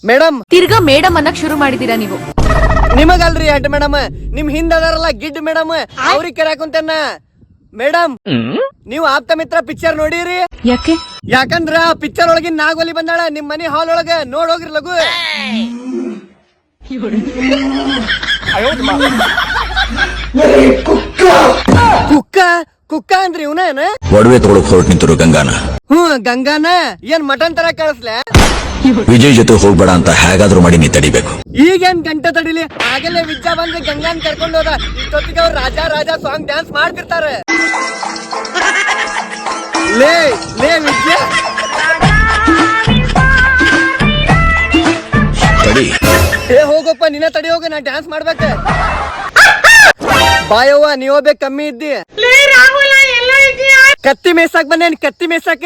Madam ತಿರ್ಗಾ madam ಅನ್ನಕ್ ಶುರು ಮಾಡಿದೀರಾ ನೀವು. ನಿಮಗಲ್ರಿ ಅಟ್ ಮೇಡಮ್, ನಿಮ್ ಹಿಂದ ಅದಾರಲ್ಲ ಗಿಡ್ ಮೇಡಮ್ ಅವ್ರಿಗೆ ಕರ್ಯಾಕುಂತೇನ. ಮೇಡಮ್ ನೀವು ಆಪ್ತ ಮಿತ್ರ ಪಿಕ್ಚರ್ ನೋಡಿರಿ? ಯಾಕೆ? ಯಾಕಂದ್ರ ಆ ಪಿಕ್ಚರ್ ಒಳಗಿನ ನಾಗೋಲಿ ಬಂದಾಳ ನಿಮ್ ಮನಿ ಹಾಲ್ ಒಳಗ, ನೋಡ್ ಹೋಗ್ರಿ ಲಗು. ಕುಕ್ಕ ಕುಕ್ಕ ಅಂದ್ರಿ ಇವನೇನ? ಒಡವೆ ತಗೊಳಕ್ ಹೊರಟು ನಿಂತರು ಗಂಗಾನ. ಗಂಗಾನ ಏನ್ ಮಟನ್ ತರ ಕಳಿಸ್ಲೆ? ವಿಜಯ್ ಜೊತೆ ಹೋಗ್ಬೇಡ ಅಂತ ಹೇಗಾದ್ರೂ ಮಾಡಿ ನೀ ತಡಿಬೇಕು. ಈಗೇನ್ ಗಂಟೆ ತಡಿಲಿ, ಆಗಲೇ ವಿದ್ಯಾ ಬಂದ್ರೆ ಗಂಗಾನ್ ಕರ್ಕೊಂಡು ಹೋದ. ಇಷ್ಟೊತ್ತಿಗೆ ಅವ್ರು ರಾಜಾ ರಾಜಾ ಸಾಂಗ್ ಡ್ಯಾನ್ಸ್ ಮಾಡ್ತಿರ್ತಾರೆ. ಲೇ ಲೇ ವಿದ್ಯಾ, ತಡಿ. ಏ ಹೋಗಪ್ಪ, ನಿನ್ನ ತಡಿ ಹೋಗ, ನಾ ಡ್ಯಾನ್ಸ್ ಮಾಡ್ಬೇಕ. ಬಾಯವ್ವ, ನೀವೊಬ್ಬ ಕಮ್ಮಿ ಇದ್ದಿ. ಕತ್ತಿ ಮೇಯ್ಸಾಕ್ ಬಂದೇನ್, ಕತ್ತಿ ಮೇಯ್ಸಾಕ.